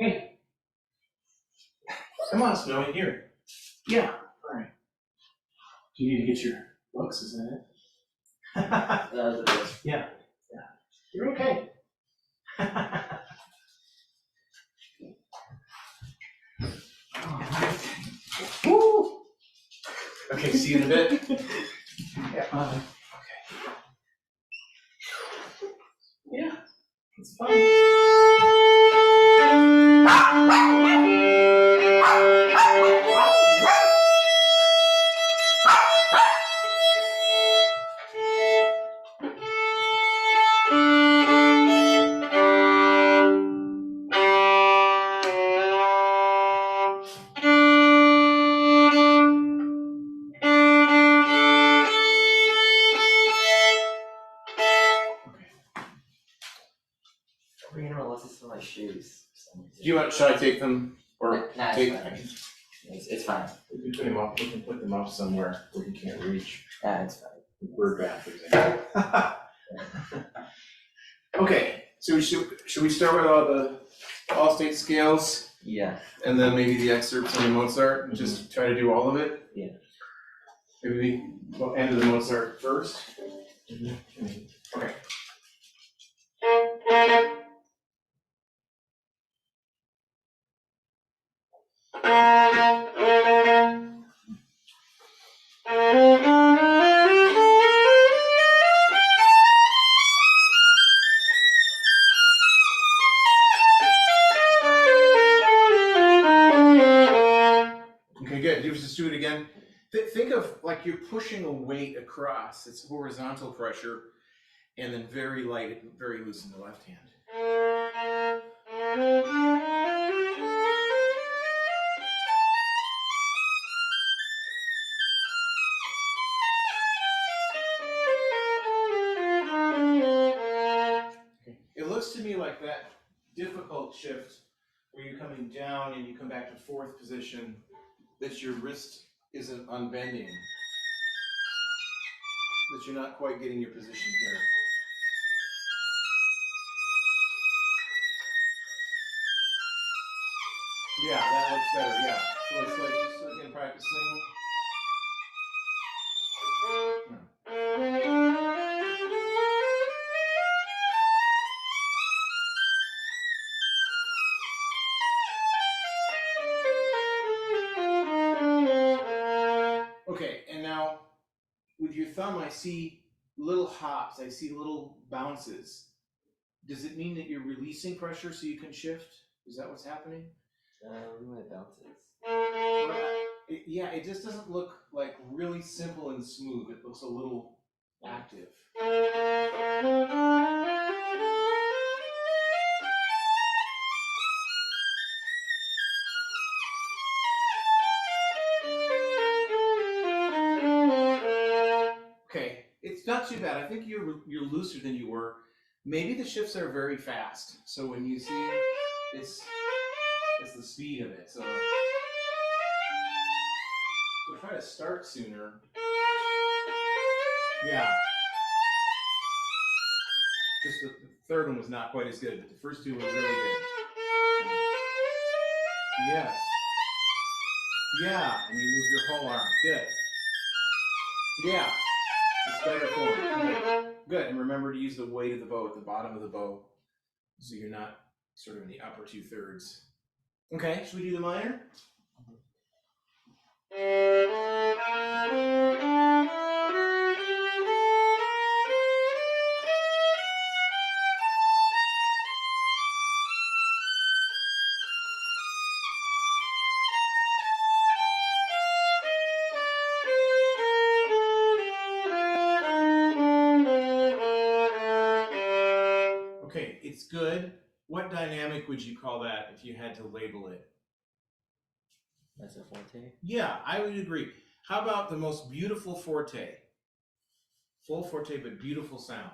Hey. Come on, Snowy, here. Yeah, all right. Do you need to get your books, isn't it? Yeah. You're okay. Woo! Okay, see you in a bit. Yeah. Okay. Yeah, it's fun. My shoes. Do you want? Should I take them or Nah, take? it's fine. We can put them up. We can put them up somewhere where you can't reach. Yeah, it's fine. Word draft, for example. Okay, so should we start with all the all-state scales? Yeah. And then maybe the excerpts on the Mozart, and just try to do all of it? Yeah. Maybe we'll end the Mozart first? Okay. Okay, good. You just do it again. Think of like you're pushing a weight across. It's horizontal pressure, and then very light, very loose in the left hand. It looks to me like that difficult shift where you're coming down and you come back to fourth position, that your wrist isn't unbending, that you're not quite getting your position here. Yeah, that looks better, yeah. So it's like, just again, practicing. Okay, and now with your thumb, I see little hops, I see little bounces. Does it mean that you're releasing pressure so you can shift? Is that what's happening? My bounces. Yeah, it just doesn't look like really simple and smooth. It looks a little active. Okay, it's not too bad. I think you're looser than you were. Maybe the shifts are very fast. So when you see it's the speed of it. So try to start sooner. Yeah. Just the third one was not quite as good, but the first two were really good. Yes. Yeah, and you move your whole arm. Good. Yeah. It's better forward. Good. And remember to use the weight of the bow at the bottom of the bow, so you're not sort of in the upper 2/3. Okay, should we do the minor? Okay, it's good. What dynamic would you call that if you had to label it? That's a forte? Yeah, I would agree. How about the most beautiful forte? Full forte, but beautiful sound.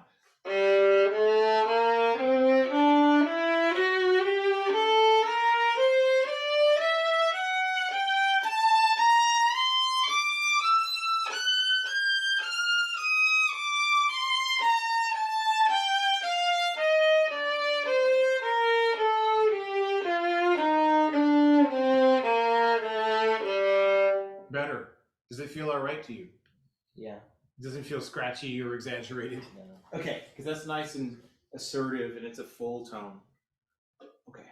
Does it feel all right to you? Yeah. It doesn't feel scratchy or exaggerated? No. Okay, because that's nice and assertive and it's a full tone. Okay,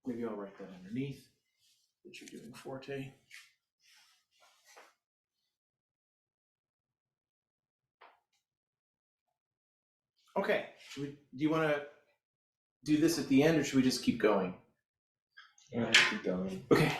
maybe I'll write that underneath that you're doing forte. Okay, do you want to do this at the end or should we just keep going? Yeah, keep going. Okay.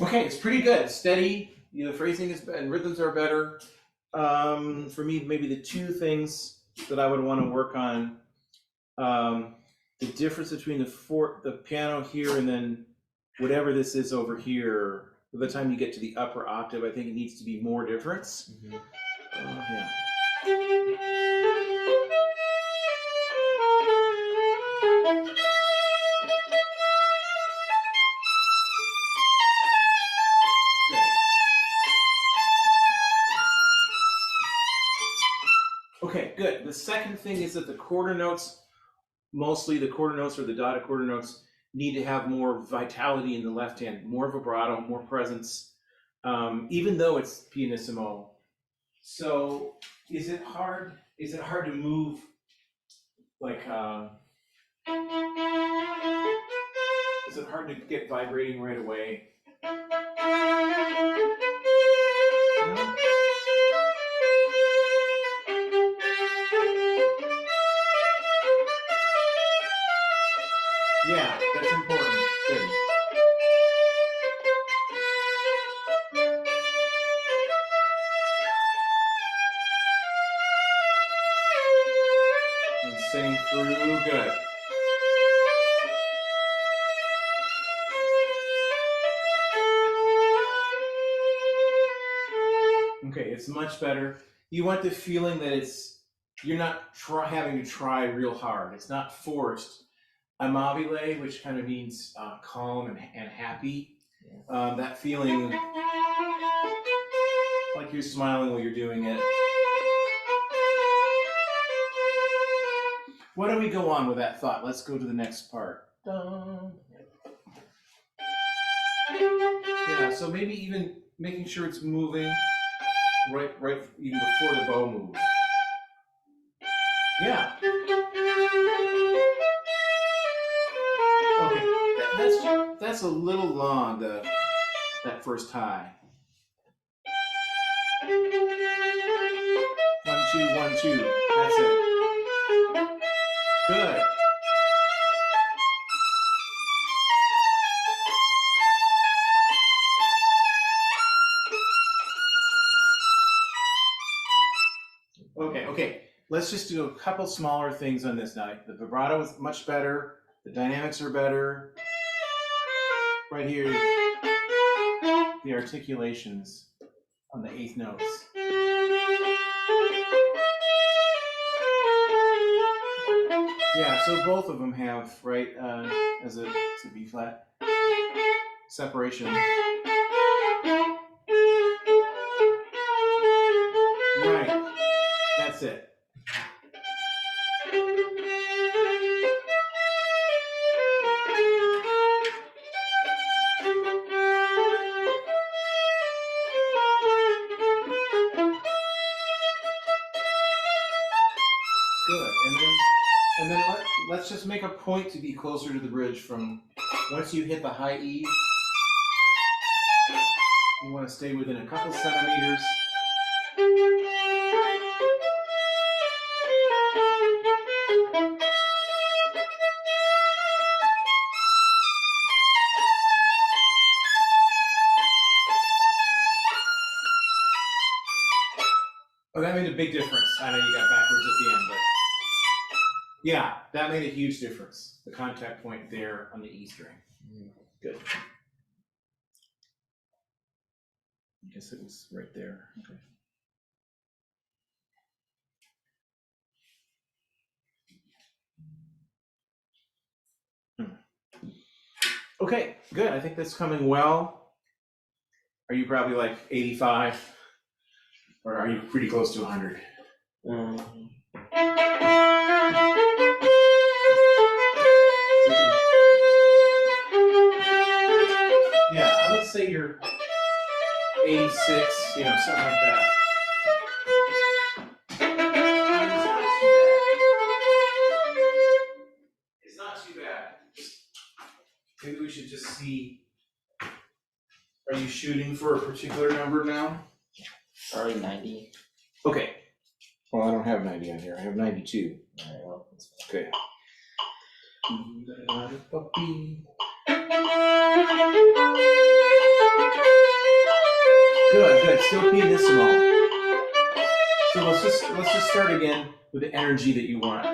Okay, it's pretty good. It's steady. The phrasing is and rhythms are better. For me, maybe the two things that I would want to work on, the difference between the piano here and then whatever this is over here. By the time you get to the upper octave, I think it needs to be more difference. Mm-hmm. Yeah. Okay, good. The second thing is that the quarter notes, mostly the quarter notes or the dotted quarter notes, need to have more vitality in the left hand, more vibrato, more presence, even though it's pianissimo. So, is it hard? Is it hard to move like? Is it hard to get vibrating right away? No? Yeah, that's important. Good. And sing through, good. Okay, it's much better. You want the feeling that you're not having to try real hard. It's not forced. Amabile, which kind of means calm and happy. Yeah. That feeling like you're smiling while you're doing it. Why don't we go on with that thought? Let's go to the next part. Yeah, so maybe even making sure it's moving right even before the bow moves. Yeah. Okay, that's a little long, that first high. 1, 2, 1, 2. That's it. Good. Okay. Let's just do a couple smaller things on this now. The vibrato is much better. The dynamics are better. Right here, the articulations on the eighth notes. Yeah, so both of them have, right, as a B flat separation. Right, that's it. Good, and then let's just make a point to be closer to the bridge from once you hit the high E. You want to stay within a couple centimeters. Oh, that made a big difference. I know you got backwards at the end, but yeah, that made a huge difference. The contact point there on the E string. Good. I guess it was right there. Okay. Okay, good. I think that's coming well. Are you probably like 85? Or are you pretty close to 100? Yeah, I would say you're 86, something like that. It's not too bad. Maybe we should just see. Are you shooting for a particular number now? Probably 90. Okay. Well, I don't have 90 on here. I have 92. All right, well, that's fine. Okay. Good. Still pianissimo. So let's just start again with the energy that you want.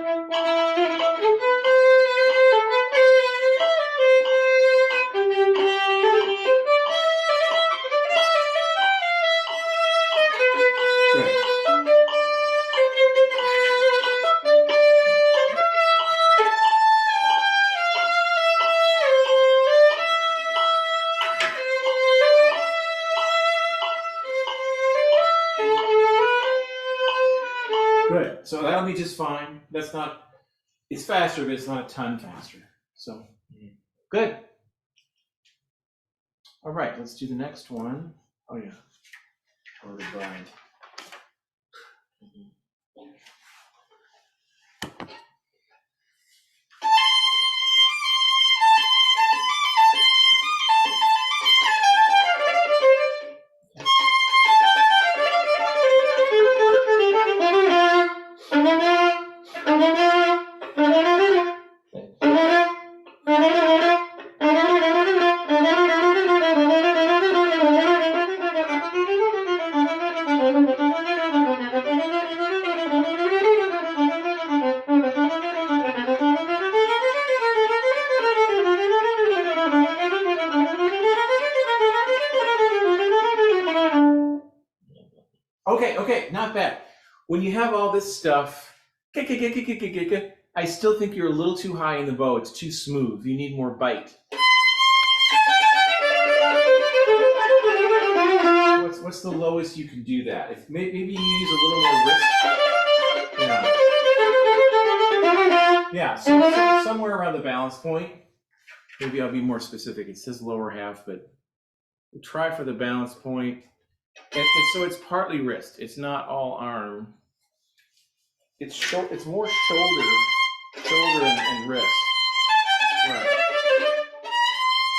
Good. So that'll be just fine. That's not, it's faster, but it's not a ton faster. So, good. All right, let's do the next one. Oh, yeah. Or the bride. Okay, not bad. When you have all this stuff, I still think you're a little too high in the bow. It's too smooth. You need more bite. What's the lowest you can do that? If maybe you use a little more wrist. Yeah, so somewhere around the balance point. Maybe I'll be more specific. It says lower half, but we'll try for the balance point. So it's partly wrist. It's not all arm. It's more shoulder and wrist. Right.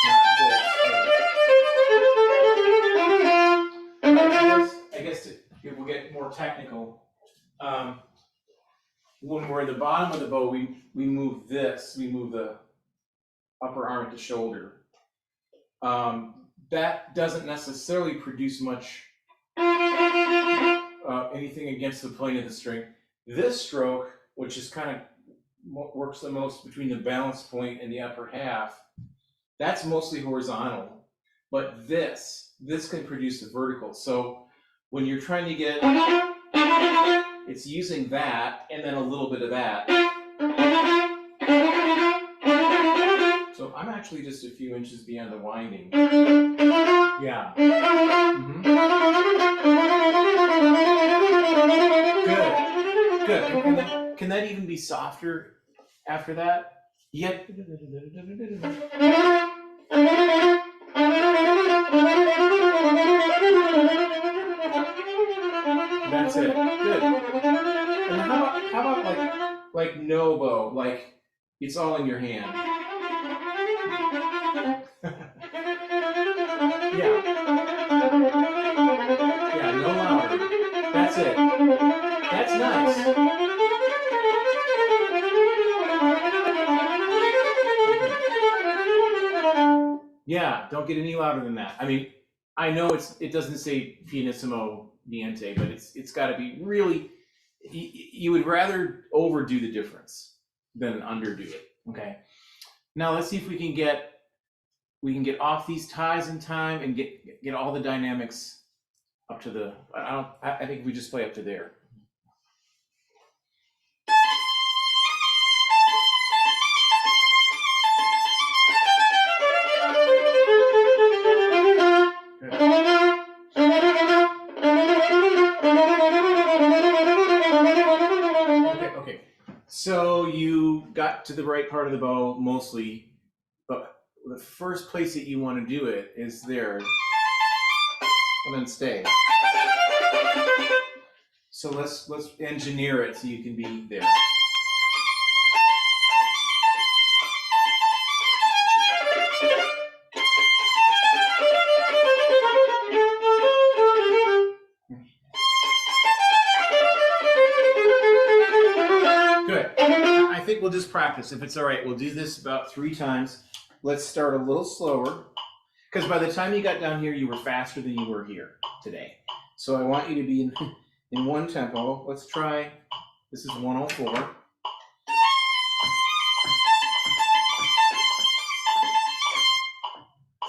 Not this. I guess it will get more technical. When we're at the bottom of the bow, we move this. We move the upper arm to shoulder. That doesn't necessarily produce much anything against the plane of the string. This stroke, which is kind of works the most between the balance point and the upper half, that's mostly horizontal. But this can produce the vertical. So when you're trying to get, it's using that and then a little bit of that. So I'm actually just a few inches beyond the winding. Yeah. Mm-hmm. Good. Can that even be softer after that? Yep. That's it. Good. And how about like no bow, like it's all in your hand. Yeah, no louder. That's it. That's nice. Yeah, don't get any louder than that. I mean, I know it doesn't say pianissimo niente, but it's got to be really. You would rather overdo the difference than underdo it. Okay. Now let's see if we can get off these ties in time and get all the dynamics up to the. I think we just play up to there. Okay. So you got to the right part of the bow mostly, but the first place that you want to do it is there, and then stay. So let's engineer it so you can be there. Good. I think we'll just practice. If it's all right, we'll do this about 3 times. Let's start a little slower, because by the time you got down here, you were faster than you were here today. So I want you to be in one tempo. Let's try. This is 104.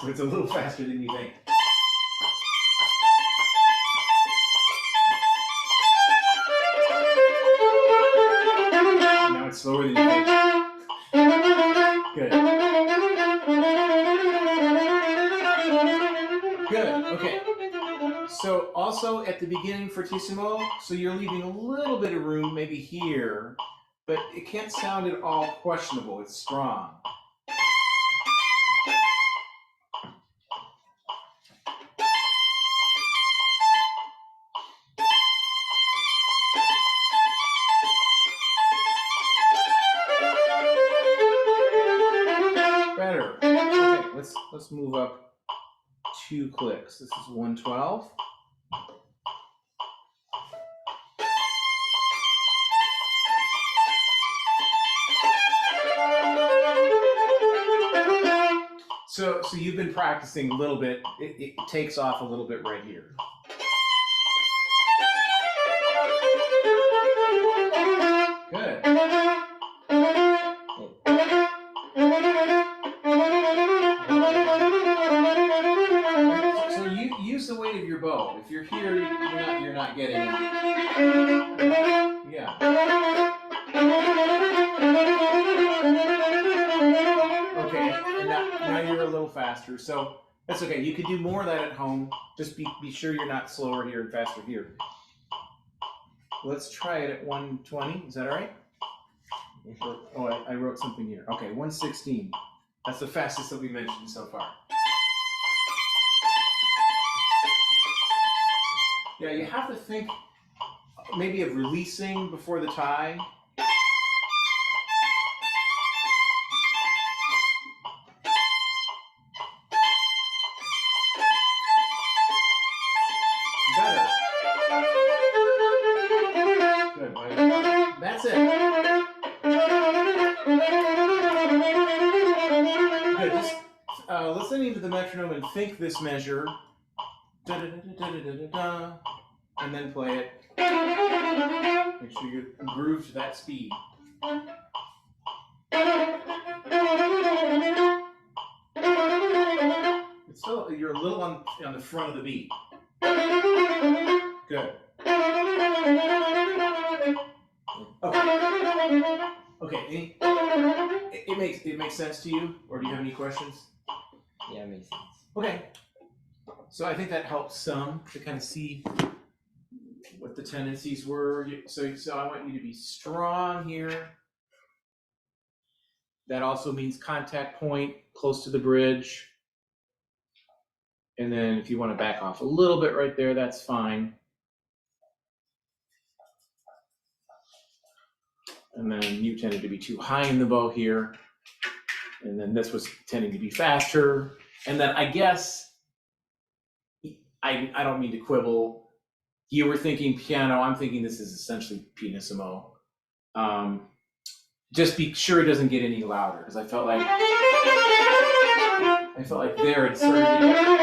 So it's a little faster than you think. Now it's slower than you think. Good. Good. Okay. So also at the beginning fortissimo, so you're leaving a little bit of room maybe here, but it can't sound at all questionable. It's strong. Better. Okay, let's move up 2 clicks. This is 112. So you've been practicing a little bit. It takes off a little bit right here. Good. So you use the weight of your bow. If you're here, you're not getting it. Yeah. Okay, and now you're a little faster, so that's okay. You could do more of that at home. Just be sure you're not slower here and faster here. Let's try it at 120. Is that all right? Oh, I wrote something here. Okay, 116. That's the fastest that we mentioned so far. Yeah, you have to think maybe of releasing before the tie. Better. Good, buddy. That's it. Good. Just listening to the metronome and think this measure. Da, da, da, da, da, da, da, and then play it. Make sure you groove to that speed. It's still, you're a little on the front of the beat. Good. Okay. It makes sense to you, or do you have any questions? Yeah, it makes sense. Okay. So I think that helps some to kind of see what the tendencies were. So I want you to be strong here. That also means contact point close to the bridge. And then if you want to back off a little bit right there, that's fine. And then you tended to be too high in the bow here. And then this was tending to be faster. And then I guess, I don't mean to quibble. You were thinking piano, I'm thinking this is essentially pianissimo. Just be sure it doesn't get any louder, because I felt like there it started to get.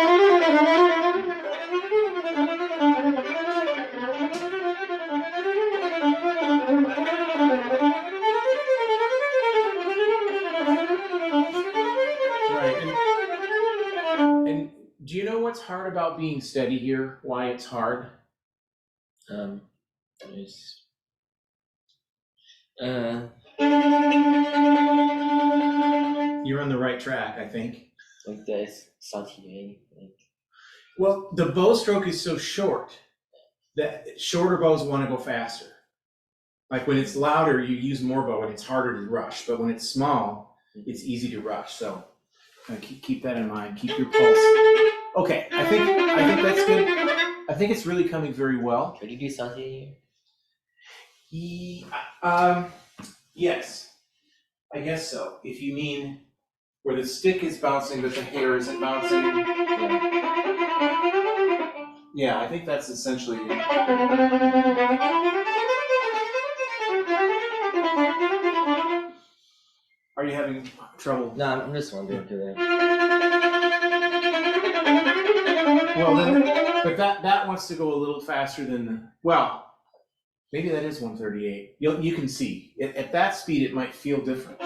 about being steady here? Why it's hard? There's You're on the right track, I think. like this salty, like Well, the bow stroke is so short that shorter bows want to go faster. Like when it's louder, you use more bow and it's harder to rush. But when it's small, it's easy to rush. So keep that in mind. Keep your pulse. Okay, I think that's good. I think it's really coming very well. Could you do salty here? Yes, I guess so. If you mean where the stick is bouncing but the hair isn't bouncing. Yeah, I think that's essentially it. Are you having trouble? No, I'm just wondering today. Well, then, but that wants to go a little faster than the, well, maybe that is 138. You can see. At that speed, it might feel different.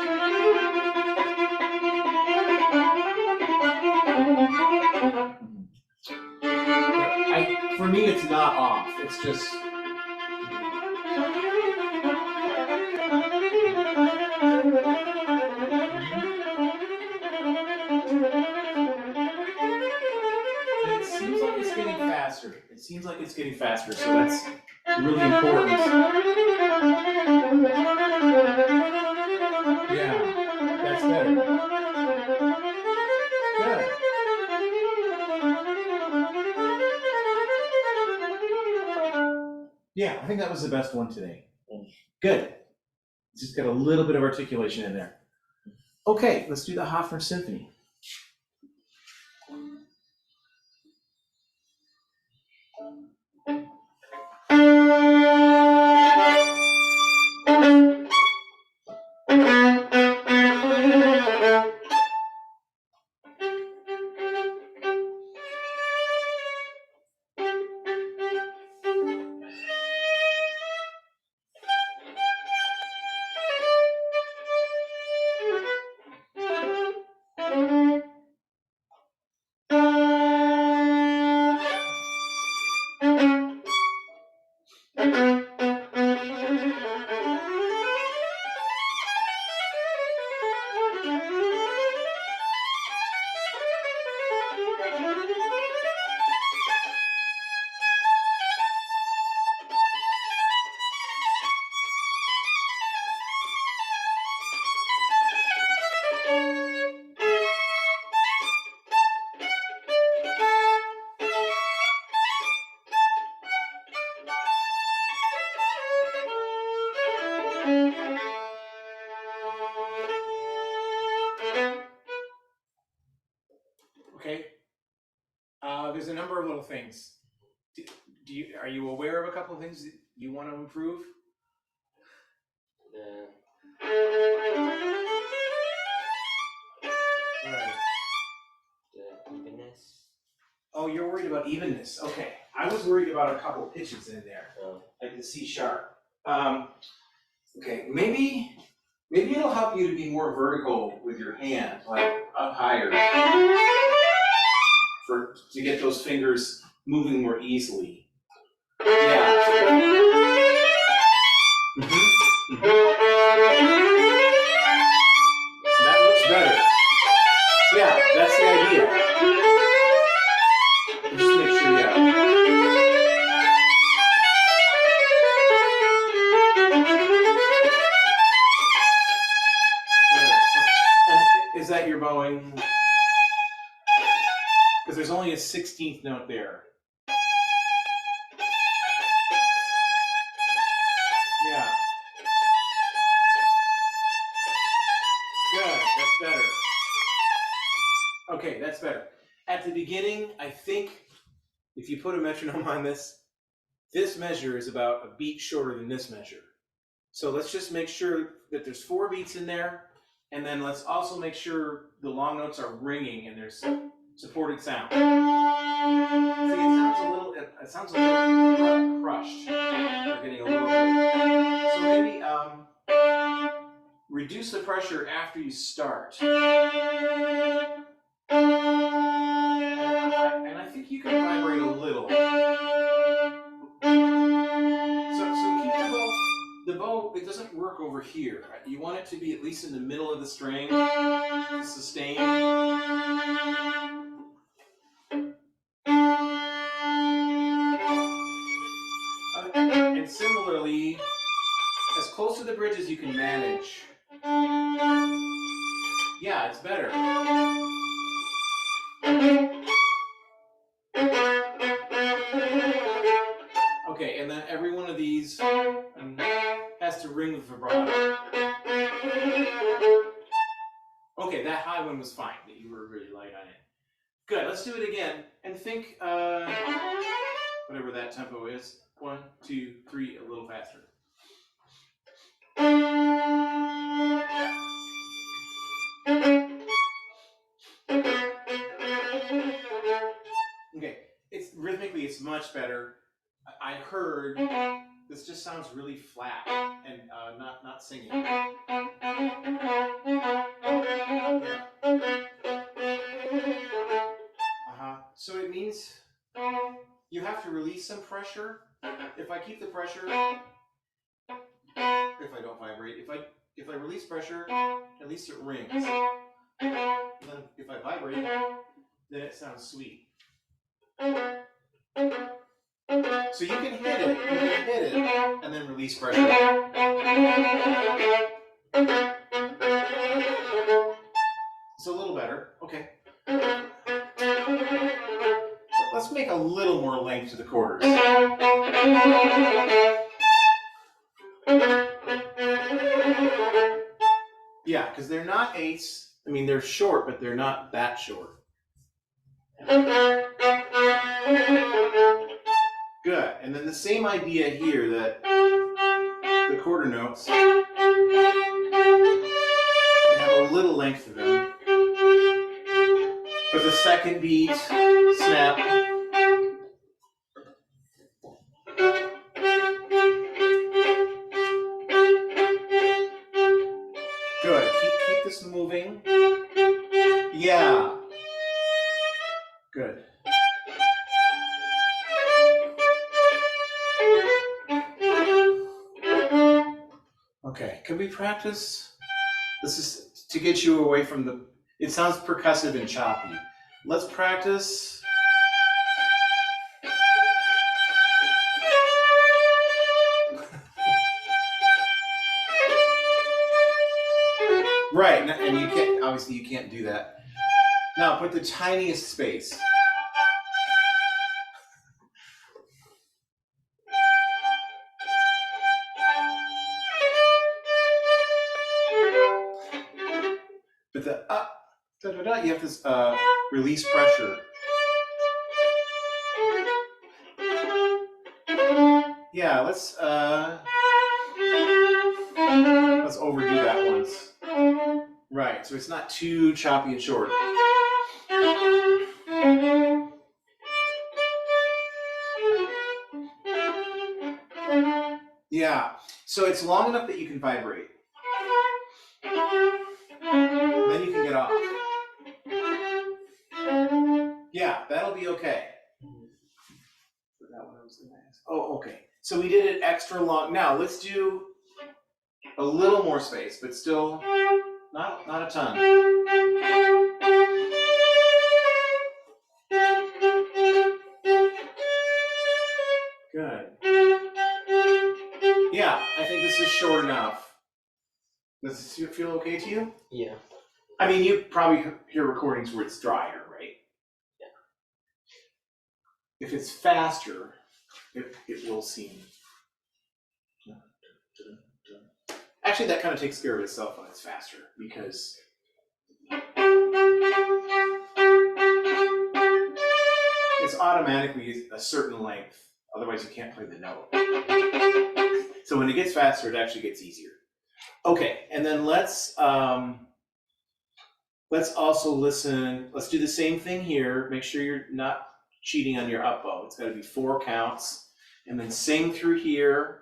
For me, it's not off. It's just... It seems like it's getting faster. It seems like it's getting faster, so that's really important. Yeah, that's better. Good. Yeah, I think that was the best one today. Good. Just got a little bit of articulation in there. Okay, let's do the Hofner Symphony. Okay. There's a number of little things. Are you aware of a couple of things that you want to improve? The evenness. Oh, you're worried about evenness. Okay. I was worried about a couple of pitches in there, Oh. like the C sharp. Okay, maybe it'll help you to be more vertical with your hand, like up higher, to get those fingers moving more easily. Yeah. That looks better. Yeah, that's the idea. Just make sure, yeah. And is that your bowing? Because there's only a 16th note there. Yeah. Good, that's better. Okay, that's better. At the beginning, I think if you put a metronome on this measure is about a beat shorter than this measure. So let's just make sure that there's 4 beats in there, and then let's also make sure the long notes are ringing and there's supported sound. See, it sounds a little crushed. We're getting a little bit. So maybe reduce the pressure after you start. And I think you can find work over here. You want it to be at least in the middle of the string to sustain. And similarly, as close to the bridge as you can manage. Yeah, it's better. Okay, and then every one of these has to ring with vibrato. Okay, that high one was fine, but you were really light on it. Good, let's do it again. And think, whatever that tempo is. 1, 2, 3, a little faster. Okay, rhythmically it's much better. I heard this just sounds really flat and not singing. Yeah. So it means you have to release some pressure. If I keep the pressure, if I don't vibrate, if I release pressure, at least it rings. And then if I vibrate, then it sounds sweet. So you can hit it, and then release pressure. It's a little better. Okay. Let's make a little more length to the quarters. Yeah, because they're not eighths. I mean, they're short, but they're not that short. Good. And then the same idea here, that the quarter notes have a little length to them. But the second beat, snap. Good. Keep this moving. Yeah. Good. Okay, can we practice? This is to get you away from the, it sounds percussive and choppy. Let's practice. Right, and you can't, obviously you can't do that. Now put the tiniest space. But the you have to release pressure. Yeah, let's overdo that once. Right, so it's not too choppy and short. Yeah, so it's long enough that you can vibrate. Then you can get off. Yeah, that'll be okay. Forgot what I was going to ask. Oh, okay. So we did it extra long. Now let's do a little more space, but still not a ton. Good. Yeah, I think this is short enough. Does this feel okay to you? Yeah. I mean, you probably hear recordings where it's drier, right? Yeah. If it's faster, it will seem. Actually, that kind of takes care of itself when it's faster, because it's automatically a certain length. Otherwise, you can't play the note. So when it gets faster, it actually gets easier. Okay, and then let's also listen. Let's do the same thing here. Make sure you're not cheating on your up bow. It's got to be 4 counts, and then sing through here.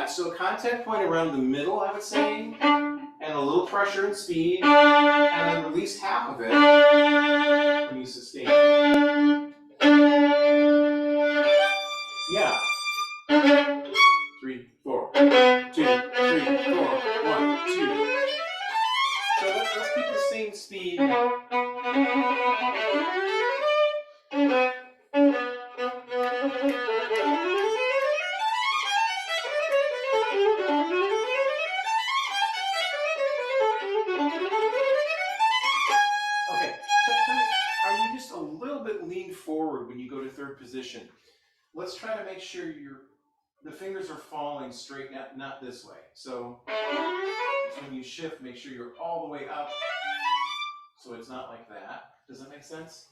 So a contact point around the middle, I would say, and a little pressure and speed, and then release half of it when you sustain. Yeah. Okay, so are you just a little bit leaned forward when you go to third position? Let's try to make sure the fingers are falling straight, not this way. So when you shift, make sure you're all the way up, so it's not like that. Does that make sense?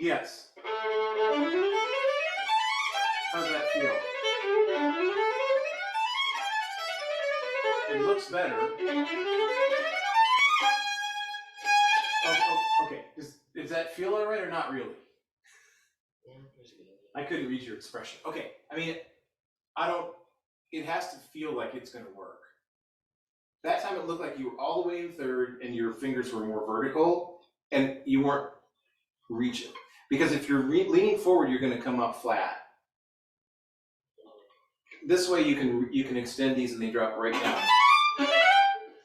Yes. How's that feel? It looks better. Oh, okay. Does that feel all right or not really? I couldn't read your expression. Okay. I mean, it has to feel like it's going to work. That time it looked like you were all the way in third and your fingers were more vertical and you weren't reaching. Because if you're leaning forward, you're going to come up flat. This way you can extend these and they drop right down.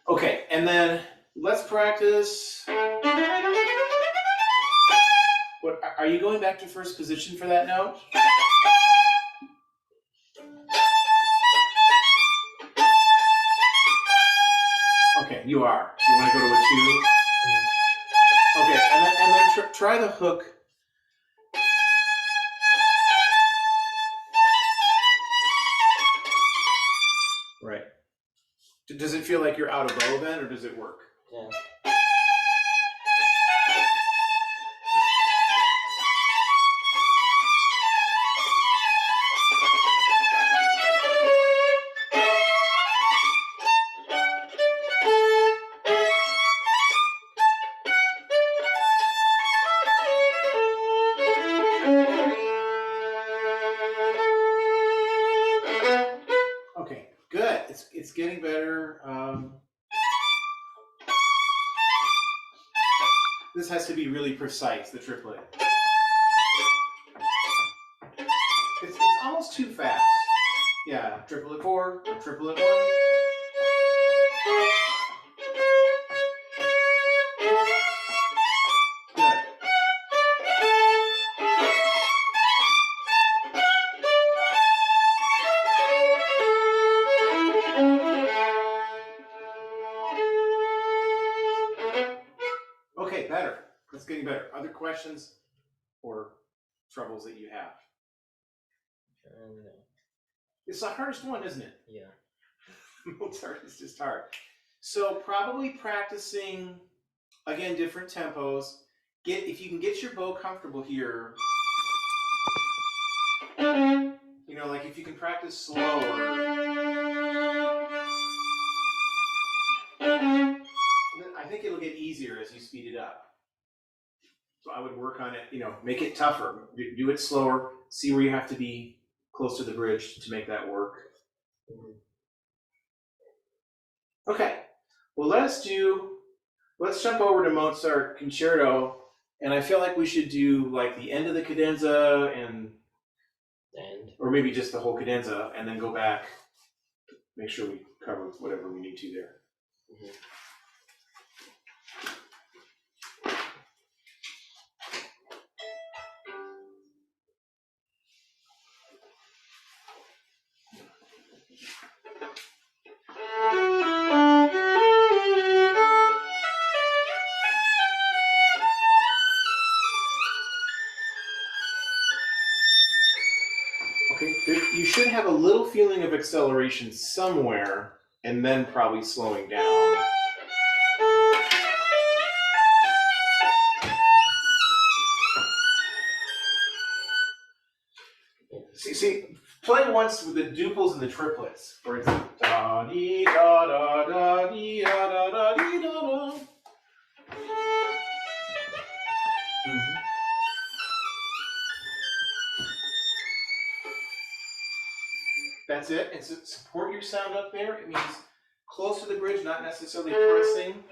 Okay, and then let's practice. What are you going back to first position for that note? Okay, you are. You want to go to a 2? Okay, and then try the hook. Right. Does it feel like you're out of bow then, or does it work? Yeah. Okay, good. It's getting better. This has to be really precise, the triplet. It's almost too fast. Yeah, triplet 4, triplet 1. Good. Okay, better. It's getting better. Other questions or troubles that you have? No. It's the hardest one, isn't it? Yeah. Mozart is just hard. So probably practicing, again, different tempos. If you can get your bow comfortable here, like if you can practice slower, I think it'll get easier as you speed it up. So I would work on it, make it tougher. Do it slower. See where you have to be close to the bridge to make that work. Okay. Well, let's jump over to Mozart Concerto, and I feel like we should do like the end of the cadenza or maybe just the whole cadenza, and then go back, make sure we cover whatever we need to there. You should have a little feeling of acceleration somewhere, and then probably slowing down. See, play once with the duples and the triplets. For example, da dee da da da dee da da da dee da da. That's it. And so support your sound up there. It means close to the bridge, not necessarily pressing.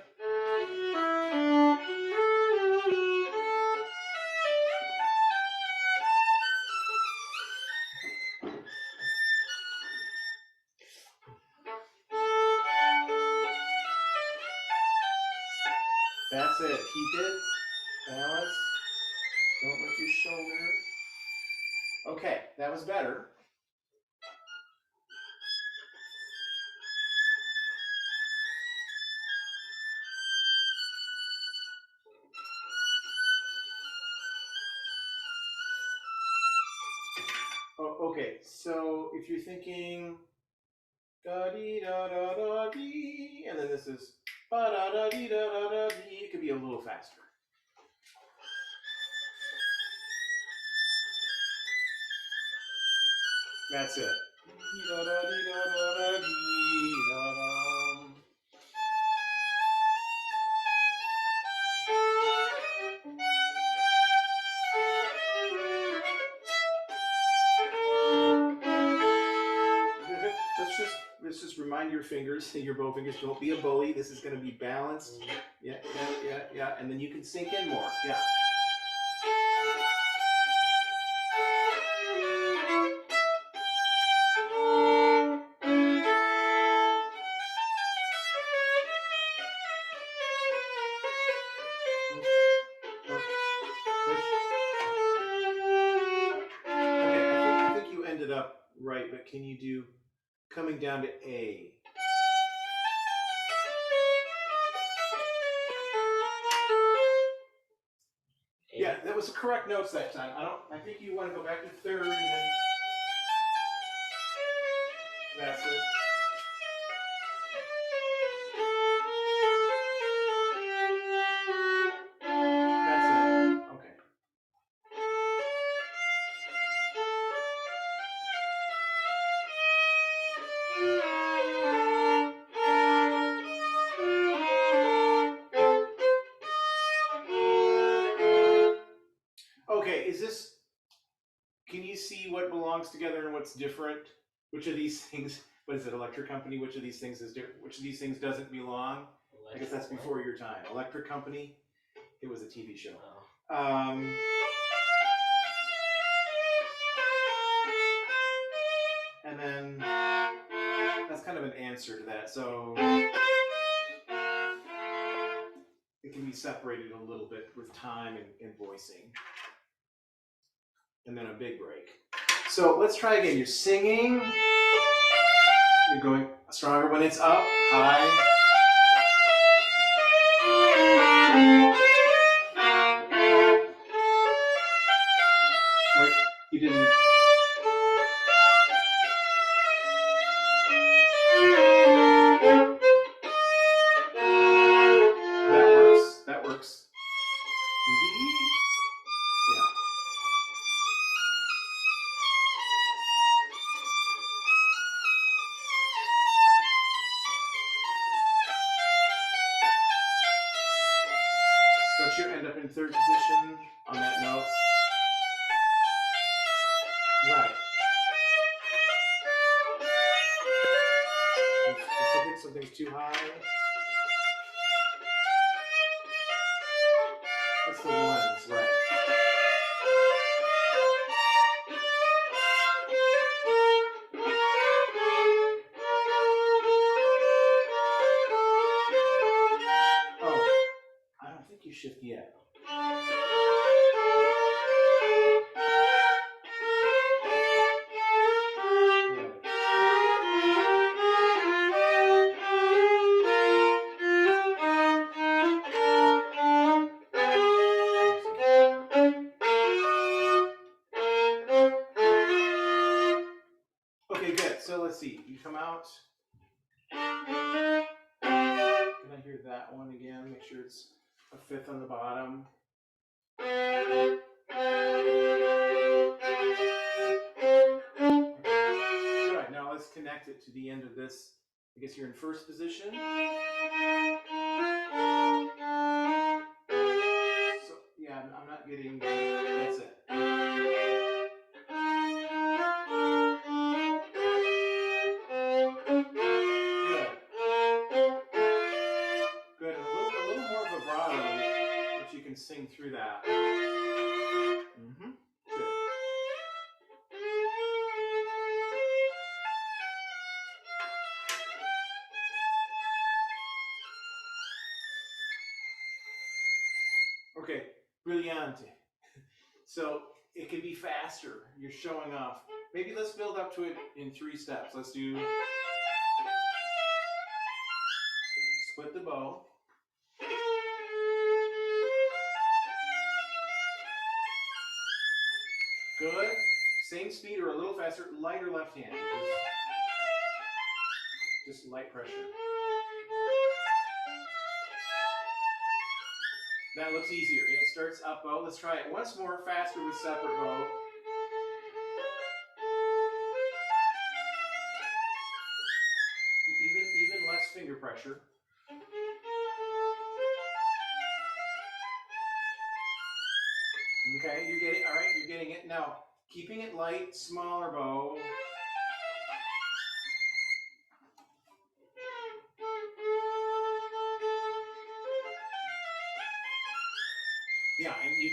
That's it. Keep it. Balance. Don't lift your shoulder. Okay, that was better. Oh, okay, so if you're thinking da dee da da da dee, and then this is ba da da dee da da da dee, it could be a little faster. That's it. Dee da da dee da da da dee da da. Let's just remind your fingers, your bow fingers, don't be a bully. This is going to be balanced. Yeah, and then you can sink in more. Yeah. Okay, I think you ended up right, but can you do coming down to A? Yeah, that was the correct notes that time. I think you want to go back to third and then that's it. That's it. Okay. Okay, can you see what belongs together and what's different? Which of these things, what is it, Electric Company? Which of these things is different? Which of these things doesn't belong? I guess that's before your time. Electric Company, it was a TV show. And then that's kind of an answer to that. So it can be separated a little bit with time and voicing. And then a big break. So let's try again. You're singing. You're going stronger when it's up, high. Wait, you didn't. That works. Yeah. Don't you end up in third position on that note? Right. If something's too high. That's the ones, right. Oh, I don't think you shift yet. Okay, good. So let's see. You come out. Can I hear that one again? Make sure it's a fifth on the bottom. All right, now let's connect it to the end of this. I guess you're in first position. So, yeah, I'm not getting, that's it. Good, a little more vibrato, if you can sing through that. Mm-hmm. Good. Okay, brillante. So it can be faster. You're showing off. Maybe let's build up to it in 3 steps. Let's do split the bow. Good. Same speed or a little faster. Lighter left hand. Just light pressure. That looks easier. And it starts up bow. Let's try it once more, faster with separate bow. Even less finger pressure. Okay, you're getting, all right, you're getting it. Now, keeping it light, smaller bow. Yeah, and you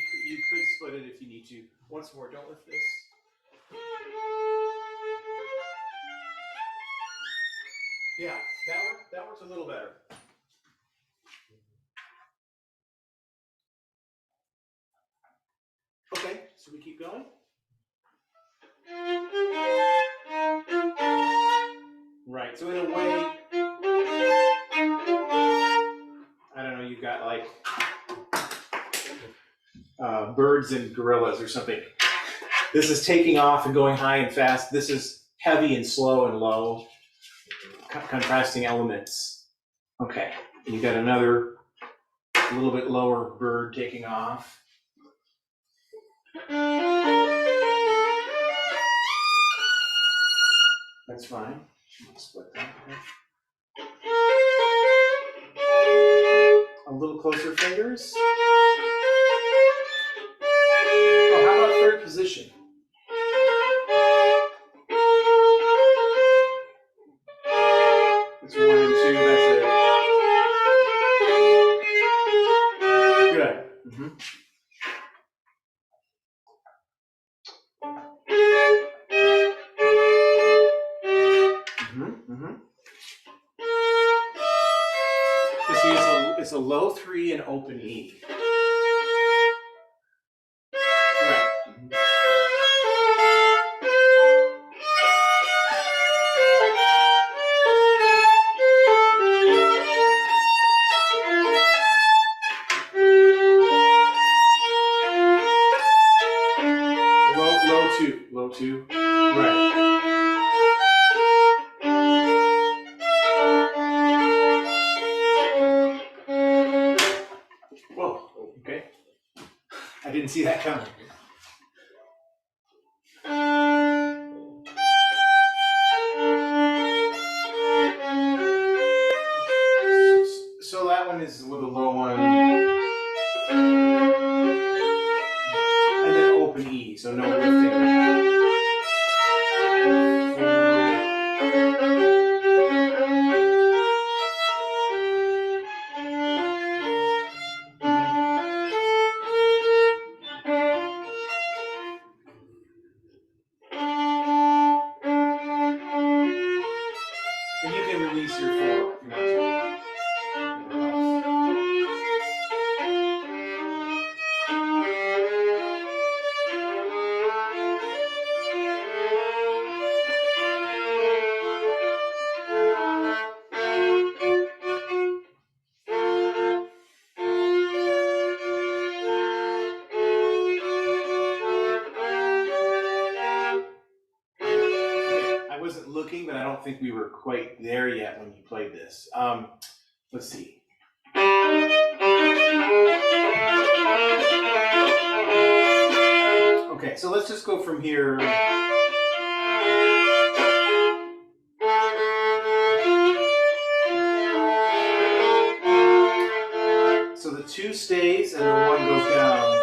could split it if you need to. Once more, don't lift this. Yeah, that works a little better. Okay, so we keep going. Right, so in a way, I don't know, you've got like birds and gorillas or something. This is taking off and going high and fast. This is heavy and slow and low, contrasting elements. Okay, you got another a little bit lower bird taking off. That's fine. Split that. A little closer fingers. Oh, how about third position? It's 1 and 2, that's it. Good. Mm-hmm. It's a low 3 and open E. Right. Low 2. Right. Whoa, okay. I didn't see that coming. So that one is with a low 1. And then open E, so no lifting. And you can release your 4 if you want to. I wasn't looking, but I don't think we were quite there yet when you played this. Let's see. Okay, so let's just go from here. So the 2 stays and the 1 goes down.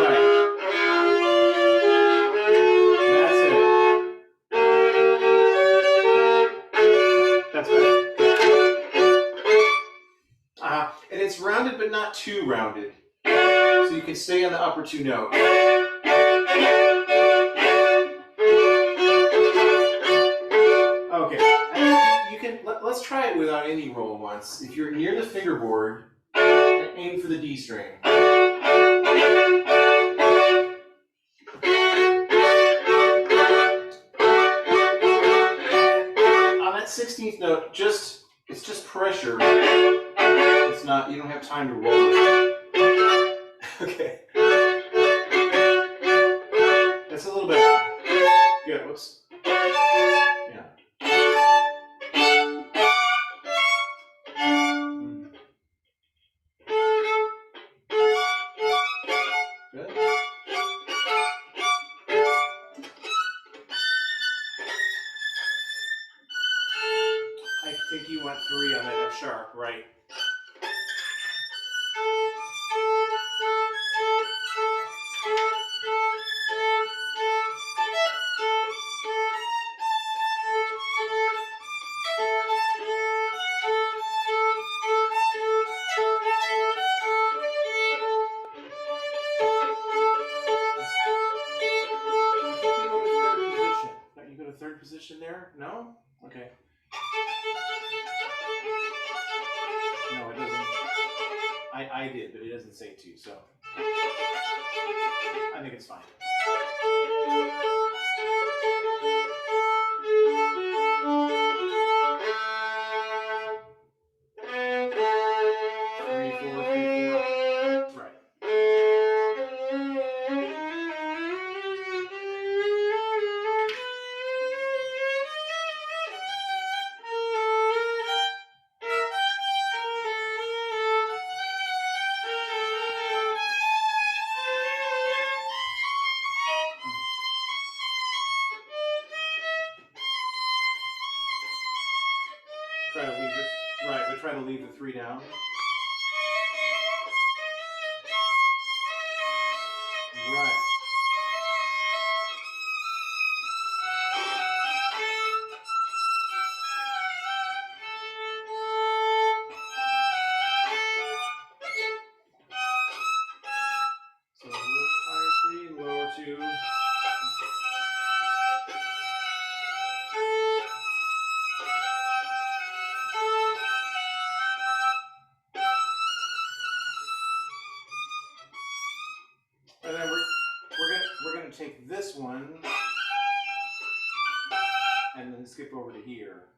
Right. That's it. That's better. And it's rounded, but not too rounded. So you can stay on the upper 2 notes. Okay. You can let's try it without any roll once. If you're near the fingerboard, aim for the D string. On that 16th note, it's just pressure. It's not, you don't have time to roll it. Okay. That's a little better. Good, whoops. Yeah. Good. I think you went 3 on that F sharp, right? You go to third position there? No? Okay. No, it doesn't. I did, but it doesn't say to, so I think it's fine. Three, four. Right. Try to leave it. Right, but try to leave the 3 down. Right. So a little higher 3, lower 2. And then we're gonna take this one and then skip over to here.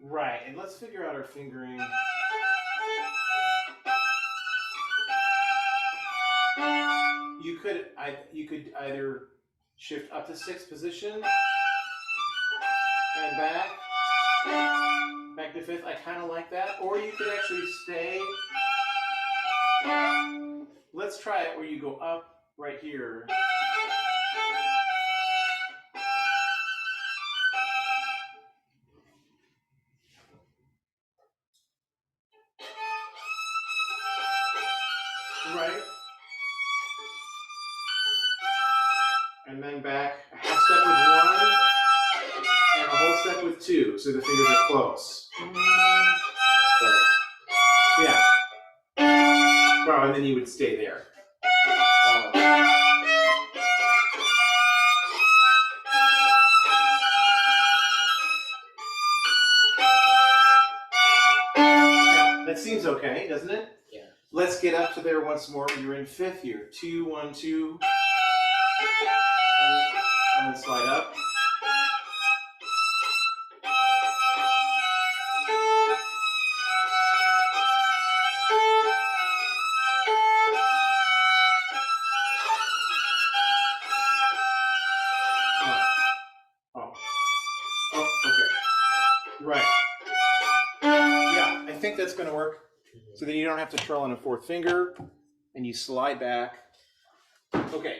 Right, and let's figure out our fingering. You could either shift up to 6th position and back to 5th. I kind of like that. Or you could actually stay. Let's try it where you go up right here. Right. And then back a half step with 1 and a whole step with 2, so the fingers are close. So, yeah. Well, and then you would stay there. Yeah, that seems okay, doesn't it? Yeah. Let's get up to there once more. You're in 5th here. 2, 1, 2. And then slide up. Right. Yeah, I think that's going to work. So then you don't have to twirl on a 4th finger, and you slide back. Okay.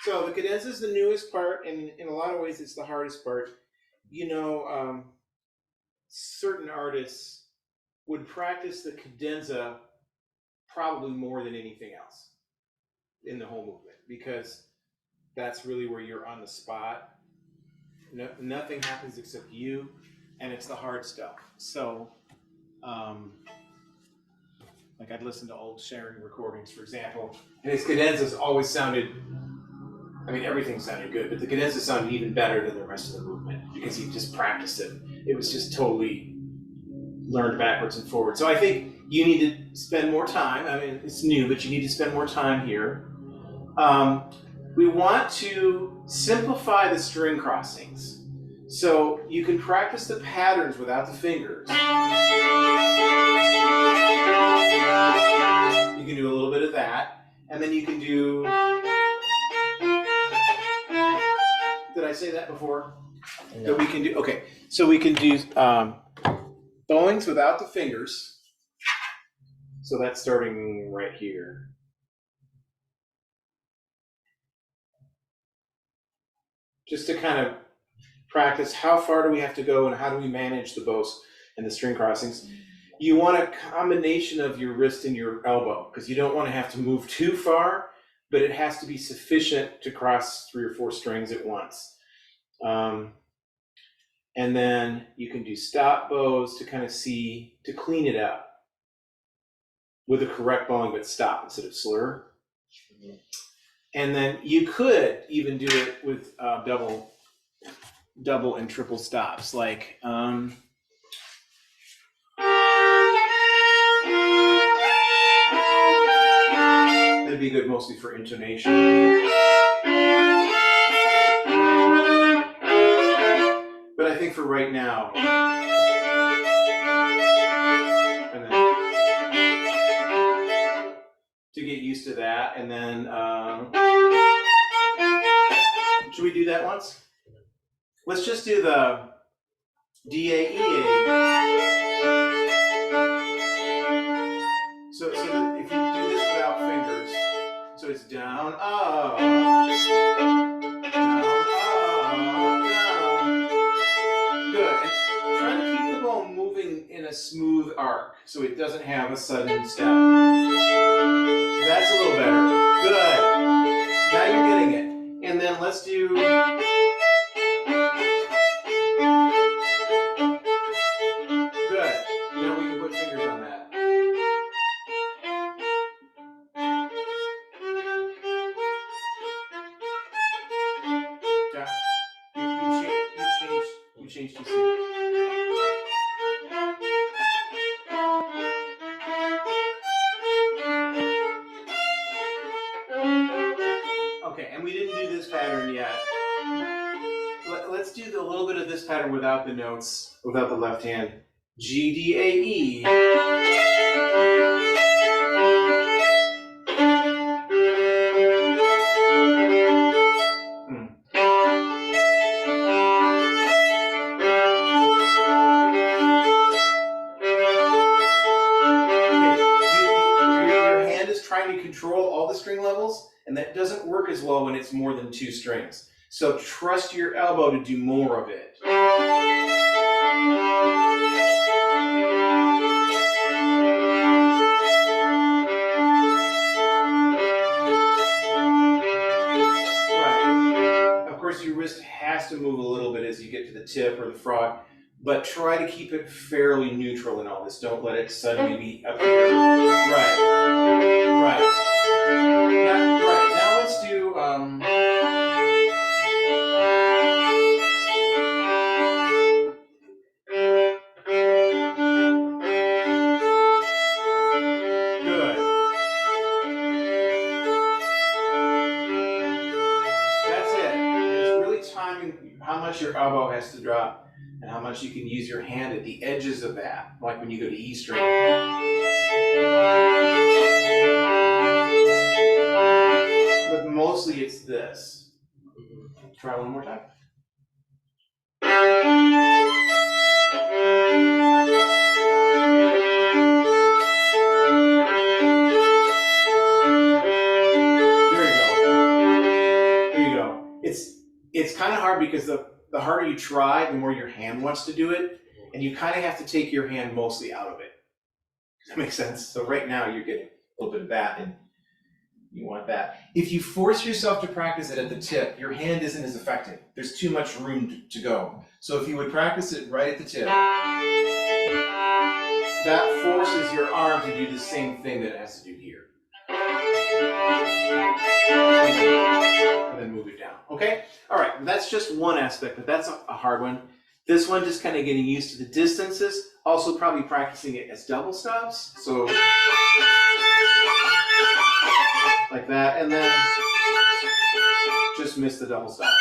So the cadenza is the newest part, and in a lot of ways, it's the hardest part. You know, certain artists would practice the cadenza probably more than anything else in the whole movement, because that's really where you're on the spot. Nothing happens except you, and it's the hard stuff. So Like I'd listen to old Sharon recordings, for example, and his cadenzas always sounded, I mean, everything sounded good, but the cadenza sounded even better than the rest of the movement because he just practiced it. It was just totally learned backwards and forwards. So I think you need to spend more time. I mean, it's new, but you need to spend more time here. We want to simplify the string crossings. So you can practice the patterns without the fingers. You can do a little bit of that, and then you can do, did I say that before? No. That we can do, okay. So we can do bowings without the fingers. So that's starting right here. Just to kind of practice how far do we have to go and how do we manage the bows and the string crossings. You want a combination of your wrist and your elbow because you don't want to have to move too far, but it has to be sufficient to cross 3 or 4 strings at once. And then you can do stop bows to kind of see, to clean it up with the correct bowing, but stop instead of slur. And then you could even do it with double and triple stops, like that'd be good mostly for intonation. But I think for right now, and then to get used to that, and then should we do that once? Let's just do the D-A-E-A. So if you do this without fingers, so it's down, up, down, up, down. Good. And try to keep the bow moving in a smooth arc so it doesn't have a sudden step. That's a little better. Good. Now you're getting it. And then let's do. Good. Now we can put fingers on that. Yeah. You changed to C. Okay, and we didn't do this pattern yet. Let's do a little bit of this pattern without the notes, without the left hand. G, D, A, E. Your hand is trying to control all the string levels, and that doesn't work as well when it's more than 2 strings. So trust your elbow to do more of it. Right. Of course, your wrist has to move a little bit as you get to the tip or the frog, but try to keep it fairly neutral in all this. Don't let it suddenly be up here. Right. Right. Now let's do. How much your elbow has to drop and how much you can use your hand at the edges of that, like when you go to E string. But mostly it's this. Try one more time. There you go. It's kind of hard because the harder you try, the more your hand wants to do it, and you kind of have to take your hand mostly out of it. Does that make sense? So right now you're getting a little bit of that, and you want that. If you force yourself to practice it at the tip, your hand isn't as effective. There's too much room to go. So if you would practice it right at the tip. that forces your arm to do the same thing that it has to do here. And then move it down. Okay? All right, that's just one aspect, but that's a hard one. This one, just kind of getting used to the distances. Also probably practicing it as double stops. So like that, and then just miss the double stop.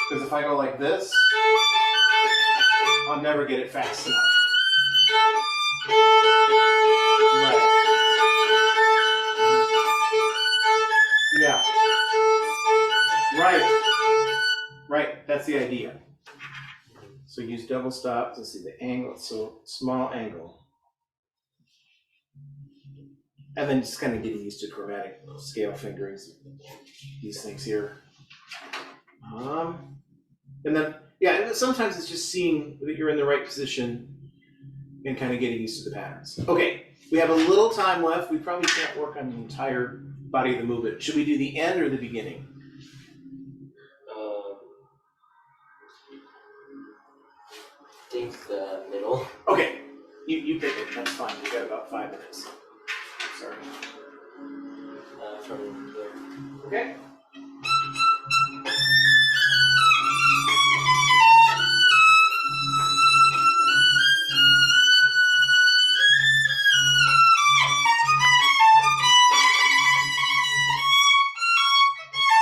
Because if I go like this, I'll never get it fast enough. Right. Yeah. Right. Right. That's the idea. So use double stops. Let's see the angle. So small angle. And then just kind of getting used to chromatic scale fingerings. These things here. And then, yeah, and sometimes it's just seeing that you're in the right position and kind of getting used to the patterns. Okay, we have a little time left. We probably can't work on the entire body of the movement. Should we do the end or the beginning? I think the middle. Okay, you pick it. That's fine. We got about 5 minutes. Sorry. From here. Okay.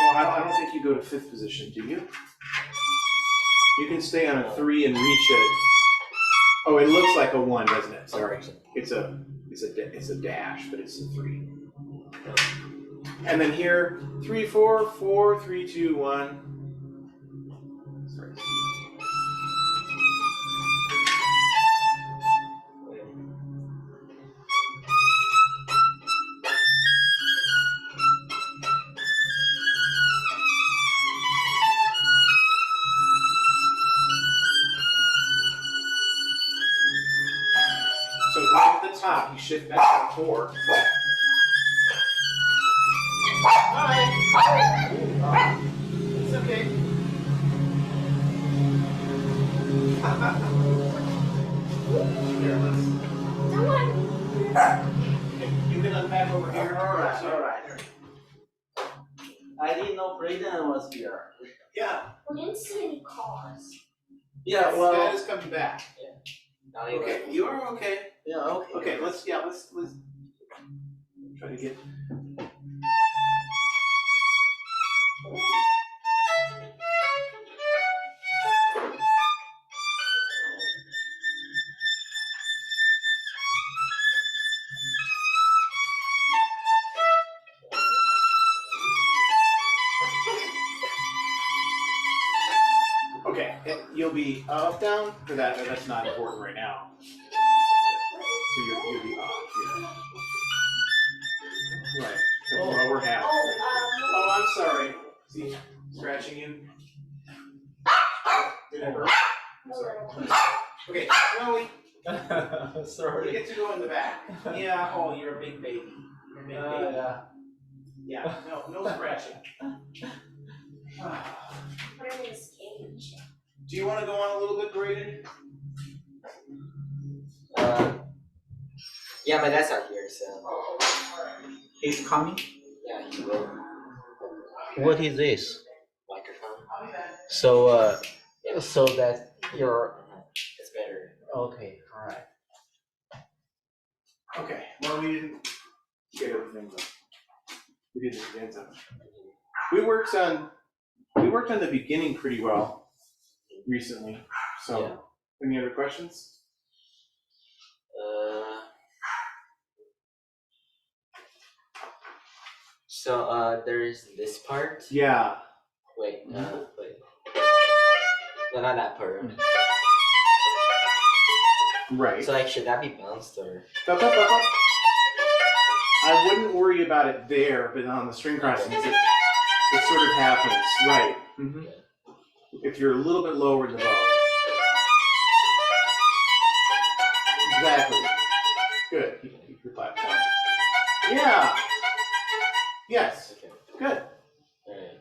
Well, I don't think you go to 5th position, do you? You can stay on a 3 and reach it. Oh, it looks like a 1, doesn't it? Sorry, it's a dash, but it's a 3. And then here, 3, 4, 4, 3, 2, 1. Sorry. So right at the top, you shift back to 4. Hi. It's okay. Here, let's. You can unpack over here. All right. I didn't know Braden was here. Yeah. We didn't see any cars. Yeah, Dad well, is coming back. Not even. Okay, you are okay. yeah, okay. Okay, let's try to get. Okay, you'll be up, down for that, but that's not important right now. So you'll be off, yeah. Right. Well, we're half. Oh, I'm sorry. See, scratching you. Did it hurt? I'm sorry. Okay, Chloe, you Sorry. get to go in the back. Yeah. Oh, you're a big baby. You're a big baby. Yeah. Yeah. No scratching. Put her in this cage. Do you want to go on a little bit, Braden? Yeah, my dad's not here, so He's coming? yeah, he will. What is this? Microphone. So, so that you're, It's better. okay, all right. Okay. Well, we didn't get everything done. We did the beginning. We worked on the beginning pretty well recently. So, Yeah. Any other questions? So there's this part. Yeah. Wait. No, not that part. Right. So like, should that be bounced or? Up. I wouldn't worry about it there, but on the string crossings, it sort of happens. Right. Mm-hmm. If you're a little bit lower in the bow. Exactly. Good. Keep your platform. Yeah. Yes. Okay. Good. Alright.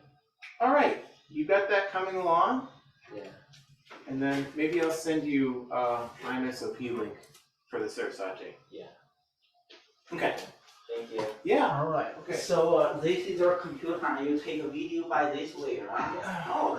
All right. You got that coming along? Yeah. And then maybe I'll send you my SOP link for the Sarasate. Yeah. Okay. Thank you. Yeah. All right. Okay. So this is your computer, and you take a video by this way, right? Oh,